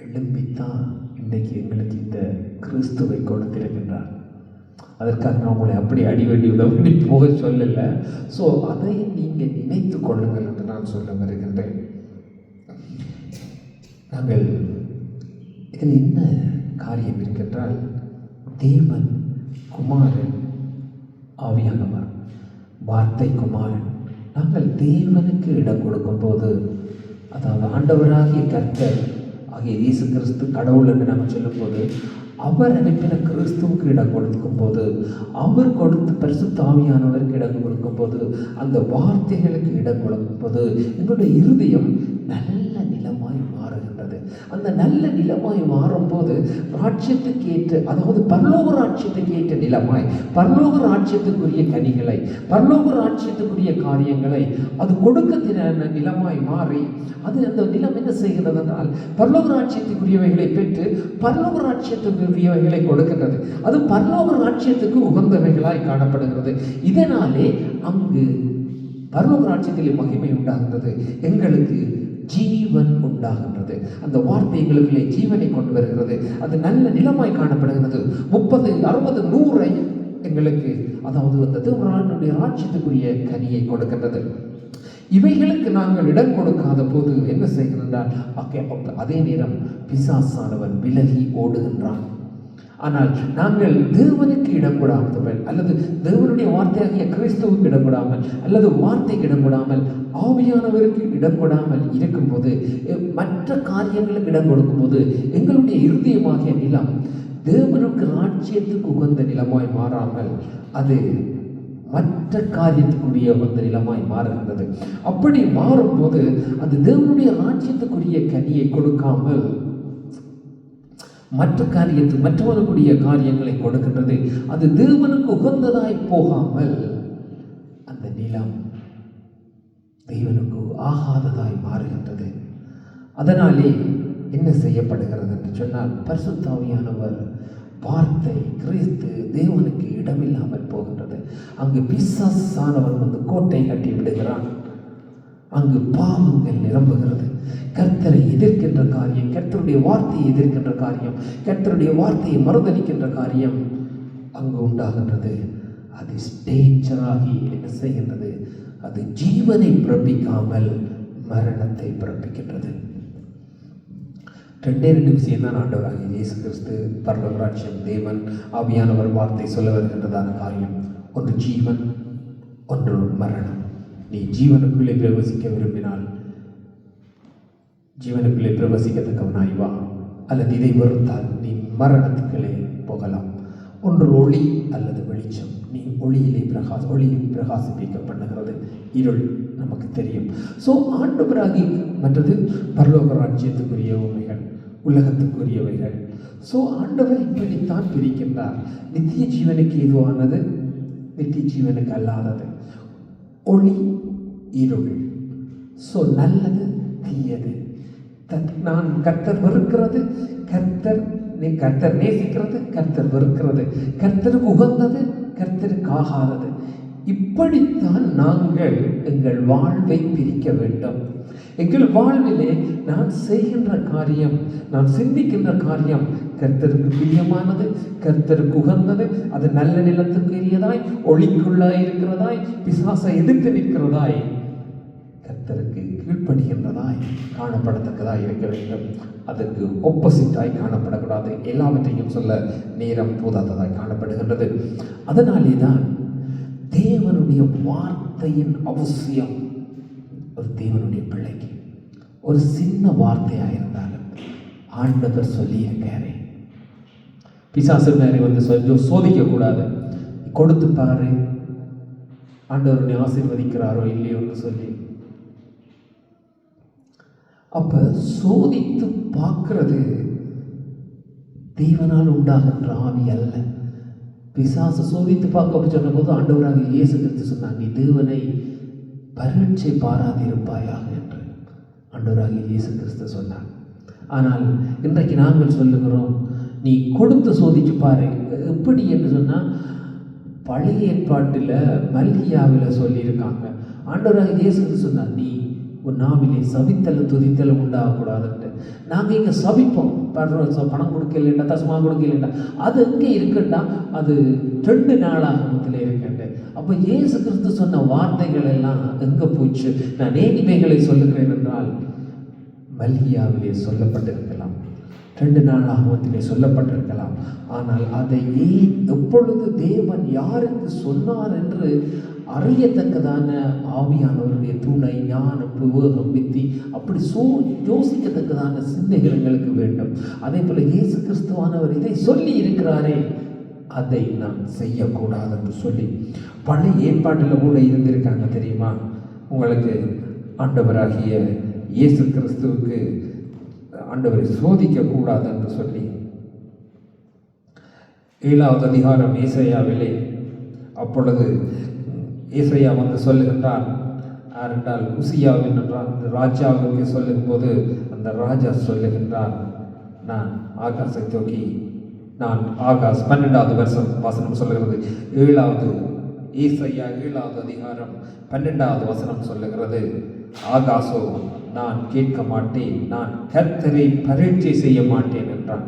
எழும்பித்தான் இன்றைக்கு எங்களுக்கு இந்த கிறிஸ்துவை கொடுத்திருக்கின்றார். அதற்காக நான் உங்களை அப்படி அடிவெடி உதவி போக சொல்லலை. ஸோ அதை நீங்கள் நினைத்து கொள்ளுங்கள் என்று நான் சொல்ல வருகின்றேன். நாங்கள் இதில் என்ன காரியம் இருக்கின்றால், தேவன் குமாரன், ஆவியானவர், வார்த்தை குமாரன். நாங்கள் தேவனுக்கு இடம் கொடுக்கும் போது, அதாவது ஆண்டவராகிய கர்த்தர் ஆகிய இயேசு கிறிஸ்து கடவுள் என்று நாங்கள் சொல்லும்போது, அவர் அனுப்பின கிறிஸ்துவுக்கு இடம் கொடுக்கும் போது, அவர் கொடுத்து பரிசுத்த ஆவியானவருக்கு இடம் கொடுக்கும் போது, அந்த வார்த்தைகளுக்கு இடம் கொடுக்கும் போது எங்களுடைய இருதயம் நல்ல நிலமாய் மாறுகின்றது. அந்த நல்ல நிலமாய் மாறும்போது ராஜ்யத்துக்கு ஏற்ற, அதாவது பரலோக ராஜ்யத்துக்கு ஏற்ற நிலமாய், பரலோக ராஜ்யத்துக்குரிய கனிகளை, பரலோக ராஜ்யத்துக்குரிய காரியங்களை அது கொடுக்க நிலமாய் மாறி, அது அந்த நிலம் என்ன செய்கிறது என்றால் பரலோக ராஜ்யத்துக்குரியவைகளை பெற்று பரலோக ராஜ்யத்துக்குரியவைகளை கொடுக்கின்றது. அது பரலோக ராஜ்யத்துக்கு உகந்தவைகளாய் காணப்படுகிறது. இதனாலே அங்கு பரலோக ராஜ்யத்திலே மகிமை உண்டாகின்றது, எங்களுக்கு ஜீவன் உண்டாகின்றது. அந்த வார்த்தை எங்களுக்குள்ளே ஜீவனை கொண்டு வருகிறது. அது நல்ல நிலமாய் காணப்படுகிறது. 30, 60, 100 எங்களுக்கு, அதாவது அந்த தேவனுடைய ராஜ்யத்துக்குரிய கனியை கொடுக்கின்றது. இவைகளுக்கு நாங்கள் இடம் கொடுக்காத போது என்ன செய்கின்றால், அதே நேரம் பிசாசானவன் விலகி ஓடுகின்றான். ஆனால் நாங்கள் தேவனுக்கு இடம் கொடாமல், அல்லது தேவனுடைய வார்த்தையாகிய கிறிஸ்துவுக்கு இடம் கொடாமல், அல்லது வார்த்தைக்கு இடம் கொடாமல், ஆவியானவருக்கு இடம் கொடாமல் இருக்கும்போது, மற்ற காரியங்களுக்கு இடம் கொடுக்கும்போது எங்களுடைய இருதயமாகிய நிலம் தேவனுக்கு ராஜ்யத்துக்கு உகந்த நிலமாய் மாறாமல் அது மற்ற காரியத்துக்குரிய உகந்த நிலமாய் மாறுகின்றது. அப்படி மாறும்போது அது தேவனுடைய ராஜ்யத்துக்குரிய கனியை கொடுக்காமல் மற்றவர்களுடைய காரியங்களை கொடுக்கின்றது. அது தேவனுக்கு உகந்ததாய் போகாமல் அந்த நிலம் தேவனுக்கு ஆகாததாய் மாறுகின்றது. அதனாலே என்ன செய்யப்படுகிறது என்று சொன்னால், பரிசுத்த ஆவியானவர், வார்த்தை, கிறிஸ்து, தேவனுக்கு இடமில்லாமல் போகின்றது. அங்கு பிசாசானவன் வந்து கோட்டை கட்டி விடுகிறான். அங்கு பாவங்கள் நிரம்புகிறது. கர்த்தரை எதிர்க்கின்ற காரியம், கர்த்தருடைய வார்த்தையை எதிர்க்கின்ற காரியம், கர்த்தருடைய வார்த்தையை மறுதளிக்கின்ற காரியம் அங்கு உண்டாகின்றது. அது டேஞ்சராகி என்ன செய்கின்றது? அது ஜீவனை பிறப்பிக்காமல் மரணத்தை பிறப்பிக்கின்றது. 2 விஷயம் தான் ஆண்டவராகிய இயேசு கிறிஸ்து, பரலோக ராஜ்யம், தேவன், ஆவியானவர், வார்த்தை சொல்ல வருகின்றதான காரியம். ஒன்று ஜீவன், ஒன்று மரணம். நீ ஜீவனுக்குள்ளே பிரவேசிக்க விரும்பினால் ஜீவனுக்குள்ளே பிரவேசிக்கத்தக்கவனாய் வா, அல்லது இதை வெறுத்தால் நீ மரணத்துக்குள்ளே போகலாம். ஒன்று ஒளி அல்லது வெளிச்சம். நீ ஒளியிலே ஒளி பிரகாசிப்பிக்க பண்ணுகிறது, இருள் நமக்கு தெரியும். ஸோ ஆண்டவராகி மற்றது பரலோக ராஜ்யத்துக்குரிய உண்மைகள், உலகத்துக்குரியவைகள். ஸோ ஆண்டவர் இப்படித்தான் பிரிக்கின்றார். நித்திய ஜீவனுக்கு எதுவானது, நித்திய ஜீவனுக்கு அல்லாதது, ஒளி, இருள். ஸோ நல்லது, தீயது. நான் கர்த்தர் வெறுக்கிறது, கர்த்தர் நேசிக்கிறது, கர்த்தர் வெறுக்கிறது, கர்த்தருக்கு உகந்தது, கர்த்தருக்கு ஆகாதது. இப்படித்தான் நாங்கள் எங்கள் வாழ்வை பிரிக்க வேண்டும். எங்கள் வாழ்விலே நான் செய்கின்ற காரியம், நான் சிந்திக்கின்ற காரியம் கர்த்தருக்கு பிரியமானது, கர்த்தருக்கு உகந்தது, அது நல்ல நிலத்துக்கு ஏறியதாய், ஒளிக்குள்ளாய் இருக்கிறதாய், பிசாசை எதிர்த்து நிற்கிறதாய், கர்த்தருக்கு கீழ்ப்படுகின்றதாய் காணப்படத்தக்கதாய் இருக்க வேண்டும். அதற்கு ஒப்போசிட்டாய் காணப்படக்கூடாது. எல்லாவற்றையும் சொல்ல நேரம் போதாததாய் காணப்படுகின்றது. அதனாலே தான் தேவனுடைய வார்த்தையின் அவசியம். ஒரு தேவனுடைய பிள்ளைக்கு ஒரு சின்ன வார்த்தையாக இருந்தாலும் ஆண்டவர் சொல்லி இருக்காரு. பிசாசு மேலே வந்து சோதிக்க கூடாது. கொடுத்து பாரு, ஆண்டவருடைய ஆசீர்வதிக்கிறாரோ இல்லையோன்னு சொல்லி. அப்ப சோதித்து பார்க்கிறது தேவனால் உண்டாகின்ற ஆவி அல்ல. பிசாசு சோதித்து பார்க்க சொன்ன போது ஆண்டவராக இயேசு கிறிஸ்து சொன்னார், நீ தேவனை பரீட்சை பாராதிருப்பாயாக என்று ஆண்டவராக இயேசு கிறிஸ்து சொன்னார். ஆனால் இன்றைக்கு நாங்கள் சொல்லுகிறோம், நீ கொடுத்து சோதிச்சு பாரு. எப்படி என்று சொன்னால், பழைய ஏற்பாட்டில் மல்கியாவில் சொல்லியிருக்காங்க. ஆண்டவராக இயேசு கிறிஸ்து சொன்னார், நீ உன் நாவிலே சபித்தலும் துதித்தலும் உண்டாகக்கூடாதுன்ட்டு. நாங்கள் இங்கே சபிப்போம், பணம் கொடுக்கலண்டா, தசமா கொடுக்கலண்டா, அது எங்கே இருக்குண்டா, அது 2 நாளாகமத்தில் இருக்குண்டு. அப்போ இயேசு கிறிஸ்து சொன்ன வார்த்தைகள் எல்லாம் எங்கே போச்சு? நான் ஏன் இவைகளை சொல்லுகிறேன் என்றால், மல்கியாவிலே சொல்லப்பட்டிருக்கலாம், 2 நாளாகமத்திலே சொல்லப்பட்டிருக்கலாம். ஆனால் அதை ஏன் எப்பொழுது தேவன் யாருக்கு சொன்னார் என்று அறியத்தக்கதான ஆவியானவருடைய துணை, ஞானம், விவேகம், வித்தி, அப்படி யோசிக்கத்தக்கதான சிந்தைகள் எங்களுக்கு வேண்டும். அதே போல இயேசு கிறிஸ்துவானவர் இதை சொல்லி இருக்கிறாரே, அதை நாம் செய்யக்கூடாது என்று சொல்லி பழைய ஏற்பாட்டில் கூட இருந்திருக்காங்க தெரியுமா உங்களுக்கு? ஆண்டவராகிய இயேசு கிறிஸ்துவுக்கு ஆண்டவரை சோதிக்க கூடாது என்று சொல்லி 7வது அதிகாரம் ஏசாயாவிலே, அப்பொழுது ஏசாயா வந்து சொல்லுகின்றார், யாரென்றால் உசியாவின் என்றால் அந்த ராஜாவுக்கு சொல்லும் போது அந்த ராஜா சொல்லுகின்றார், நான் ஆகாசை தூக்கி நான் ஆகாஷ் 12வது வசனம் சொல்லுகிறது. 7வது ஏசாயா 7வது அதிகாரம் 12வது வசனம் சொல்லுகிறது, ஆகாசோ நான் கேட்க மாட்டேன், நான் கர்த்தரை பரீட்சை செய்ய மாட்டேன் என்றான்.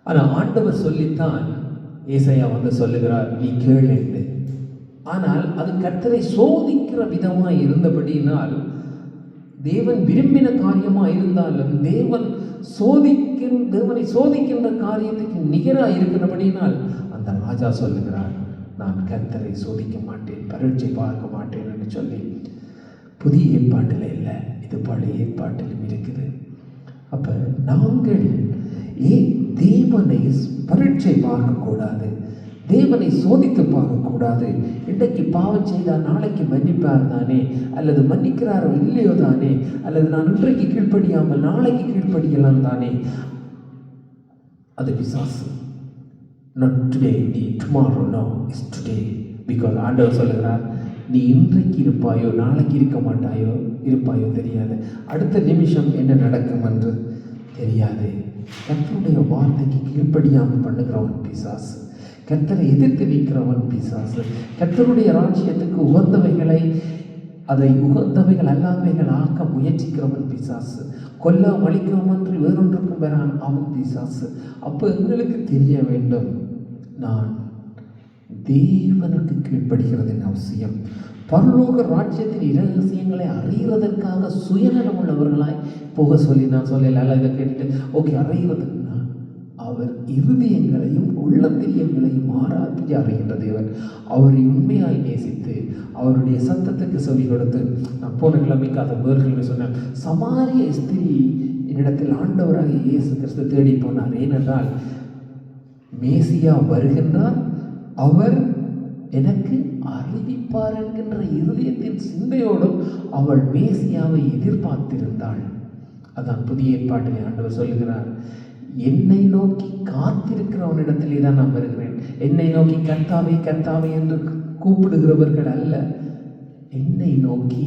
ஆனால் ஆண்டவர் சொல்லித்தான் ஏசாயா வந்து சொல்லுகிறார், நீ கேள் என்று. ஆனால் அது கர்த்தரை சோதிக்கிற விதமாக இருந்தபடியினால், தேவன் விரும்பின காரியமாக இருந்தாலும் தேவனை சோதிக்கின்ற காரியத்துக்கு நிகராக இருக்கிறபடியினால் அந்த ராஜா சொல்லுகிறார், நான் கர்த்தரை சோதிக்க மாட்டேன், பரீட்சை பார்க்க மாட்டேன் என்று சொல்லி. புதிய ஏற்பாட்டில் இல்லை, இது பழைய ஏற்பாட்டிலும் இருக்குது. அப்போ நாங்கள் தேவனை பரீட்சை பார்க்கக்கூடாது, தேவனை சோதித்து பார்க்கக்கூடாது. இன்றைக்கு பாவம் செய்தால் நாளைக்கு மன்னிப்பார் தானே, அல்லது மன்னிக்கிறாரோ இல்லையோ தானே, அல்லது நான் இன்றைக்கு கீழ்ப்படியாமல் நாளைக்கு கீழ்ப்படியலாம் தானே, அது பிசாசு. not today, நீ tomorrow, no, it's today. because ஆண்டவர் சொல்லுகிறார், நீ இன்றைக்கு இருப்பாயோ நாளைக்கு இருக்க மாட்டாயோ, இருப்பாயோ தெரியாது, அடுத்த நிமிஷம் என்ன நடக்கும் என்று தெரியாது. கர்த்தருடைய வார்த்தைக்கு கீழ்ப்படியாமல் பண்ணுகிறவன் பிசாசு, கர்த்தரை எதிர்த்து நிற்கிறவன் பிசாசு. கர்த்தருடைய ராஜ்யத்துக்கு உகந்தவைகளை அதை உகந்தவைகள் அல்லாதவைகள் ஆக்க முயற்சிக்கிறவன் பிசாசு. கொல்ல வலிக்கிறவன் என்று வேறொன்றுக்கும் பெறான் அவன் பிசாசு. அப்போ எங்களுக்கு தெரிய வேண்டும், நான் தேவனுக்கு கீழ்ப்படுகிறதின் அவசியம். பரலோக ராஜ்யத்தின் இரகசியங்களை அறிகிறதற்காக சுயநலம் உள்ளவர்களாய் போக சொல்லி நான் சொல்லல. இதை கேட்டுட்டு ஓகே அறிகிறதுன்னா, அவர் இருதயங்களையும் உள்ளத்திரியங்களையும் ஆராய்ச்சி அறிகின்ற தேவன். அவரை உண்மையாய் நேசித்து அவருடைய சத்தத்துக்கு செவி கொடுத்து, நான் போன கிழமைக்கு அதை வேர்களை சொன்னேன், சமாரிய ஸ்திரீ என்னிடத்தில் ஆண்டவராக இயேசு கிறிஸ்து தேடி போனார். ஏனென்றால் மேசியா வருகின்றார், அவர் எனக்கு அறிவிப்பார் என்கின்ற இருதயத்தின் சிந்தையோடும் அவள் மேசியாவை எதிர்பார்த்திருந்தாள். அதான் புதிய ஏற்பாட்டிலே ஆண்டவர் சொல்லுகிறார், என்னை நோக்கி காத்திருக்கிறவனிடத்திலே தான் நான் வருகிறேன். என்னை நோக்கி கர்த்தாவே கர்த்தாவே என்று கூப்பிடுகிறவர்கள் அல்ல, என்னை நோக்கி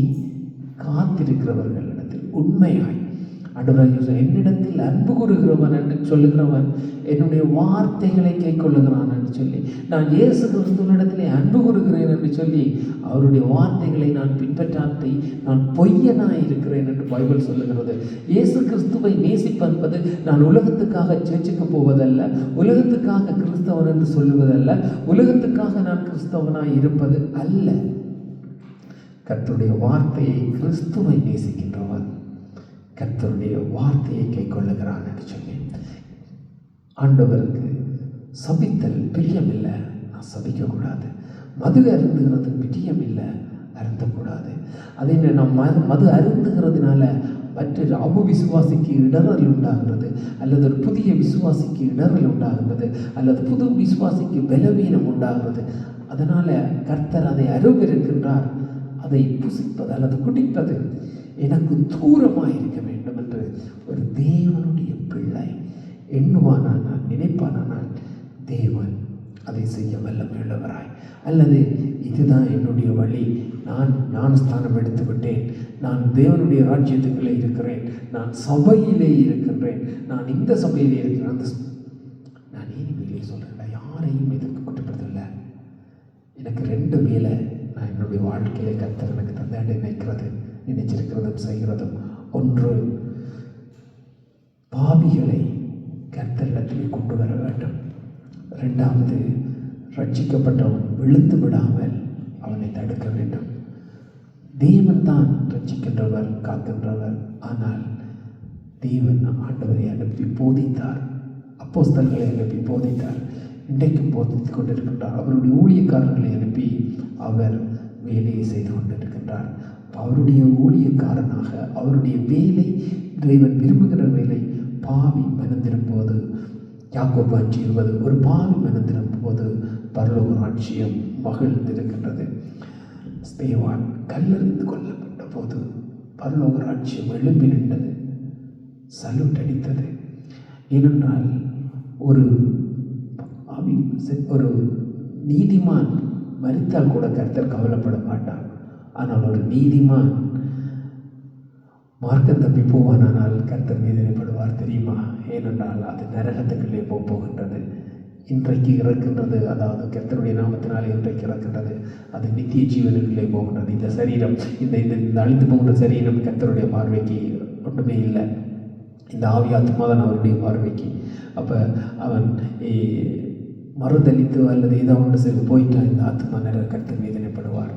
காத்திருக்கிறவர்களிடத்தில் உண்மையாய். ஆண்டவராகிய என்னிடத்தில் அன்பு கூறுகிறவன் என்று சொல்லுகிறவன் என்னுடைய வார்த்தைகளை கை கொள்ளுகிறான் என்று சொல்லி, நான் இயேசு கிறிஸ்துவனிடத்திலே அன்பு கூறுகிறேன் என்று சொல்லி அவருடைய வார்த்தைகளை நான் பின்பற்றாட்டி நான் பொய்யனாய் இருக்கிறேன் என்று பைபிள் சொல்லுகிறது. இயேசு கிறிஸ்துவை நேசிப்பது நான் உலகத்துக்காக சேர்ச்சுக்கு போவதல்ல, உலகத்துக்காக கிறிஸ்தவன் என்று சொல்லுவதல்ல, உலகத்துக்காக நான் கிறிஸ்தவனாய் இருப்பது அல்ல. கர்த்தருடைய வார்த்தையை, கிறிஸ்துவை நேசிக்கின்றவன் கர்த்தருடைய வார்த்தையை கை கொள்ளுகிறான் என்று சொல்லி, ஆண்டவருக்கு சபித்தல் பிரியமில்லை, நான் சபிக்கக்கூடாது. மது அருந்துகிறது பிரியமில்லை, அருந்தக்கூடாது. அதே நாம் மது அருந்துகிறதுனால மற்ற அவிசுவாசிக்கு இடரல் உண்டாகிறது, அல்லது ஒரு புதிய விசுவாசிக்கு இடரல் உண்டாகிறது, அல்லது புது விசுவாசிக்கு பலவீனம் உண்டாகிறது. அதனால் கர்த்தர் அதை அருவருக்கின்றார். அதை புசிப்பது அல்லது குடிப்பது எனக்கு தூரமாக இருக்க வேண்டும் என்று ஒரு தேவனுடைய பிள்ளை எண்ணுவானானால், நினைப்பானால், தேவன் அதை செய்ய வல்லமையுள்ளவராய், அல்லது இதுதான் என்னுடைய வழி, நான் ஞானஸ்தானம் எடுத்து விட்டேன், நான் தேவனுடைய ராஜ்யத்துக்குள்ளே இருக்கிறேன், நான் சபையிலே இருக்கின்றேன், நான் இந்த சபையிலே இருக்கிறேன், அந்த நான் நீதிபதியிலே சொல்கிறேன், யாரையும் எதிர்ப்பு குற்றப்படுத்தவில்லை. எனக்கு 2 வேலை நான் என்னுடைய வாழ்க்கையிலே கர்த்தர் எனக்கு தந்த நினைச்சிருக்கிறதும் செய்கிறதும். ஒன்று, பாவிகளை கர்த்தரிடத்திலே கொண்டு வர வேண்டும். 2வது, ரட்சிக்கப்பட்டவன் விழுந்து விடாமல் அவனை தடுக்க வேண்டும். தேவன் தான் ரட்சிக்கின்றவர், காக்கின்றவர். ஆனால் தேவன் ஆண்டவரை அனுப்பி போதித்தார், அப்போஸ்தலர்களை அனுப்பி போதித்தார், இன்றைக்கும் போதித்துக் கொண்டிருக்கின்றார். அவருடைய ஊழியக்காரர்களை அனுப்பி அவர் வேலையை செய்து கொண்டிருக்கின்றார். அவருடைய ஊழியக்காரனாக அவருடைய வேலை, தேவன் விரும்புகிற வேலை, பாவி மனந்திருப்போது, யாக்கோபு 5:20, ஒரு பாவி மனந்திருப்போது பரலோக ராஜ்யம் மகிழ்ந்திருக்கின்றது. ஸ்தேவான் கல்லறிந்து கொல்லப்பட்ட போது பரலோக ராஜ்யம் எழுப்பி நின்றது, சல்யூட் அடித்தது. ஏனென்றால் ஒரு நீதிமான் மரித்தால் கூட கர்த்தர் கவலைப்பட மாட்டார். ஆனால் ஒரு நீதிமான் மார்க்கம் தப்பி போவானால் கர்த்தர் வேதனைப்படுவார், தெரியுமா? ஏனென்றால் அது நரகத்துக்குள்ளே போகின்றது. இன்றைக்கு இறக்கின்றது, அதாவது கர்த்தருடைய நாமத்தினாலே இன்றைக்கு இறக்கின்றது, அது நித்திய ஜீவனுக்குள்ளே போகின்றது. இந்த சரீரம், இந்த அழிந்து போகின்ற சரீரம் கர்த்தருடைய பார்வைக்கு ஒன்றுமே இல்லை. இந்த ஆவியாத்மா தான் அவருடைய பார்வைக்கு. அப்போ அவன் மறுதளித்து அல்லது ஏதோ ஒன்று செய்து போயிட்டால் இந்த ஆத்மா நிறைய கர்த்தர் வேதனைப்படுவார்.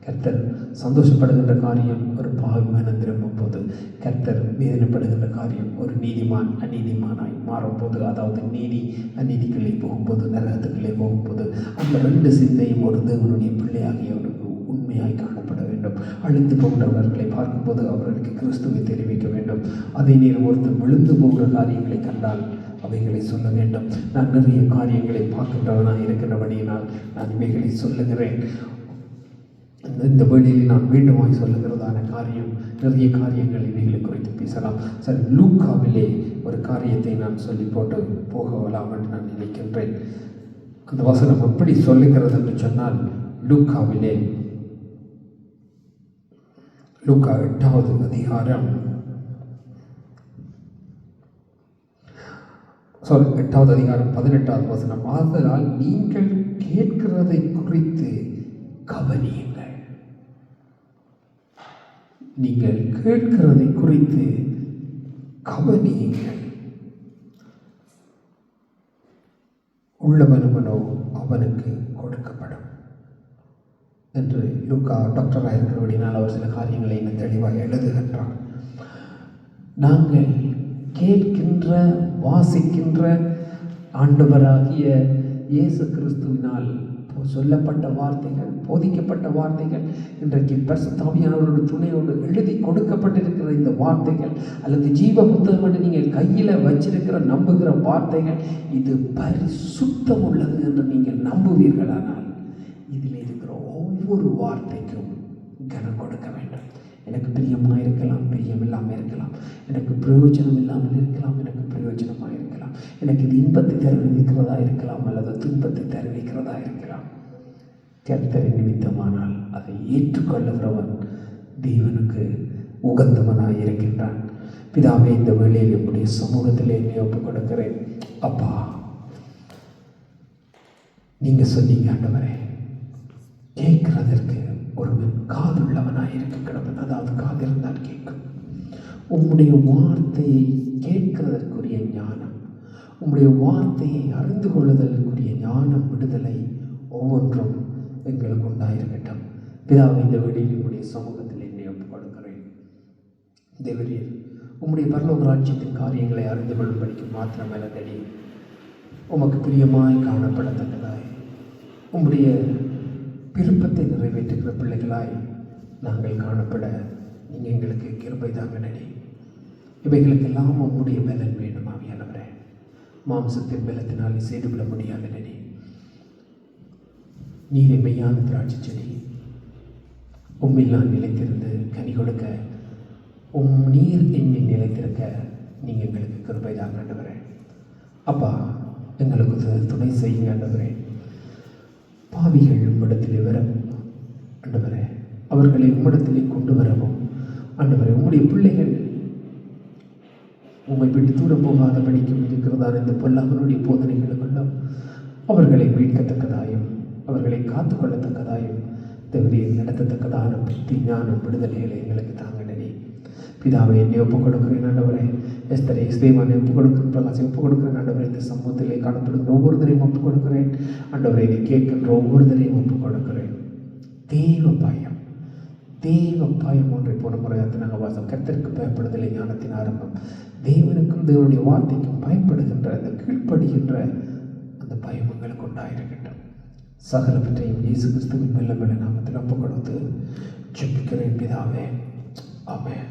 கர்த்தர் சந்தோஷப்படுகின்ற காரியம் ஒரு பாவி மனம் திரும்பும் போது, கர்த்தர் வேதனைப்படுகின்ற காரியம் ஒரு நீதிமான் அநீதிமானாய் மாறும்போது, அதாவது நீதி அநீதிக்குள்ளே போகும்போது, நரகத்துக்குள்ளே போகும்போது, அந்த 2 சிந்தையும் ஒரு தேவனுடைய பிள்ளையாகியவனுக்கு உண்மையாய் காணப்பட வேண்டும். அழிந்து போகின்றவர்களை பார்க்கும்போது அவர்களுக்கு கிறிஸ்துவை தெரிவிக்க வேண்டும். அதே நேரம் ஒருத்தர் விழுந்து போகிற காரியங்களை கண்டால் அவைகளை சொல்ல வேண்டும். நான் நிறைய காரியங்களை பார்க்கின்றவனாக இருக்கின்றபடியினால் நான் இவைகளை சொல்லுகிறேன். இந்த வேளையில் நான் மீண்டுமாய் சொல்லுகிறதான காரியம், நிறைய காரியங்கள் இவைகளை குறித்து பேசலாம். சரி, லூக்காவிலே ஒரு காரியத்தை நான் சொல்லி போட்டு போகலாம் என்று நான் நினைக்கின்றேன். அந்த வசனம் எப்படி சொல்லுகிறது என்று சொன்னால், லூக்காவிலே லூக்கா 8வது அதிகாரம் 18வது வசனம், ஆதலால் நீங்கள் கேட்கிறதை குறித்து கவனியுங்கள். நீங்கள் கேட்கிறதை குறித்து கவனியுங்கள். உள்ளவனுமனோ அவனுக்கு கொடுக்கப்படும் என்று லூக்கா டாக்டராக இருக்கிறபடினால் அவர் சில காரியங்களை இன்னும் தெளிவாக எழுதுகின்றார். நாங்கள் கேட்கின்ற, வாசிக்கின்ற ஆண்டவராகிய இயேசு கிறிஸ்துவினால் சொல்லப்பட்ட வார்த்தைகள், போதிக்கப்பட்ட வார்த்தைகள், இன்றைக்கு பரிசுத்த ஆவியானவரோட துணையோடு எழுதி கொடுக்கப்பட்டிருக்கிற இந்த வார்த்தைகள், அல்லது ஜீவ புத்தகம் என்று நீங்கள் கையில் வச்சிருக்கிற நம்புகிற வார்த்தைகள், இது பரிசுத்தம் உள்ளது என்று நீங்கள் நம்புவீர்களானால் இதில் இருக்கிற ஒவ்வொரு வார்த்தைக்கும் கனம் கொடுக்க வேண்டும். எனக்கு பிரியமாக இருக்கலாம், பிரியம் இல்லாமல் இருக்கலாம், எனக்கு பிரயோஜனம் இல்லாமல் இருக்கலாம், எனக்கு பிரயோஜனமாக இருக்கலாம், எனக்கு இது இன்பத்தை தெரிவிக்கிறதா இருக்கலாம், அல்லது துன்பத்தை தெரிவிக்கிறதா இருக்கலாம். கர்த்தரின் நிமித்தமானால் அதை ஏற்றுக்கொள்ளுகிறவன் தேவனுக்கு உகந்தவனாக இருக்கின்றான். பிதாவே, இந்த வேளையில் உங்களுடைய சமூகத்திலே என்னை ஒப்புக் கொடுக்கிறேன். அப்பா, நீங்க சொன்னீங்க ஆண்டவரே, கேட்கிறதற்கு ஒருவன் காதுள்ளவனாய் இருக்க கிடவன். அதாவது காது இருந்தால் கேட்கும். உம்முடைய வார்த்தையை கேட்கிறதற்குரிய ஞானம், உம்முடைய வார்த்தையை அறிந்து கொள்ளுதலுக்குரிய ஞானம், விடுதலை ஒவ்வொன்றும் எங்களுக்கு உண்டாயிருக்கட்டும். பிதாவை, இந்த வேளையில் உங்களுடைய சமூகத்தில் என்னை ஒப்புக் கொடுக்கிறேன். தேவரீர், உம்முடைய பரலோக ராஜ்யத்தின் காரியங்களை அறிந்து கொள்ளும்படிக்கு மாத்திரமல்ல தடி, உமக்கு பிரியமாய் காணப்படத்தக்கதாய், உம்முடைய விருப்பத்தை நிறைவேற்றுகிற பிள்ளைகளாய் நாங்கள் காணப்பட நீங்கள் எங்களுக்கு கிருபை தாங்க நடி. இவைகளுக்கெல்லாம் உம்முடைய பலன் வேண்டும் ஆவியானவரே. மாம்சத்தின் பலத்தினாலே செய்துவிட முடியாத நடி. நீரை மெய்யான திராட்சை செடி, உம்மில் நான் நிலைத்திருந்து கனி கொடுக்க, நீர் என்னில் நிலைத்திருக்க நீங்கள் எங்களுக்கு கிருபை தாங்க ஆண்டவரே. அப்பா, எங்களுக்கு துணை செய்யுங்க ஆண்டவரே. பாவிகள் உம்மிடத்திலே வர ஆண்டவரே, அவர்களை உம்மிடத்திலே கொண்டு வரவும் ஆண்டவரே, உம்முடைய பிள்ளைகள் உம்மை விட்டு தூரம் போகாத படிக்கும் இருக்கிறதான இந்த பொல்லாங்கனுடைய போதனைகளுக்கெல்லாம் அவர்களை மீட்கத்தக்கதாயும் அவர்களை காத்து கொள்ளத்தக்கதாயும் தேவரையை நடத்தத்தக்கதான புத்தி, ஞானம், விடுதலைகளை எங்களுக்கு தாங்க நடி. பிதாவை, என்னை ஒப்புக் கொடுக்கிறேன் ஆண்டவரே. எஸ்தரை, ஸ்தேவானை ஒப்புக் கொடுக்கிறேன். பிரகாசை ஒப்புக் கொடுக்கிறேன் ஆண்டவரே. இந்த சமூகத்திலே காணப்படுகிற ஒவ்வொருத்தரையும் ஒப்புக் கொடுக்கிறேன் ஆண்டவரை. இதை கேட்கின்ற ஒவ்வொருத்தரையும் ஒப்புக் கொடுக்கிறேன். தேவ பயம், தேவ பயம் ஒன்றை போன முறையாத்தினாங்க வாசம். கர்த்தருக்கு பயப்படுதலை ஞானத்தின் ஆரம்பம். தேவனுக்கும் தேவனுடைய வார்த்தைக்கும் பயப்படுகின்ற அந்த கீழ்ப்படுகின்ற அந்த பயம் உங்களுக்கு உண்டாயிருக்கட்டும். சகலவற்றையும் இயேசு கிறிஸ்துவின் மெல்ல நாமத்தில் ஒப்புக் கொடுத்து ஜெபிக்கிறேன் பிதாவே. ஆமென்.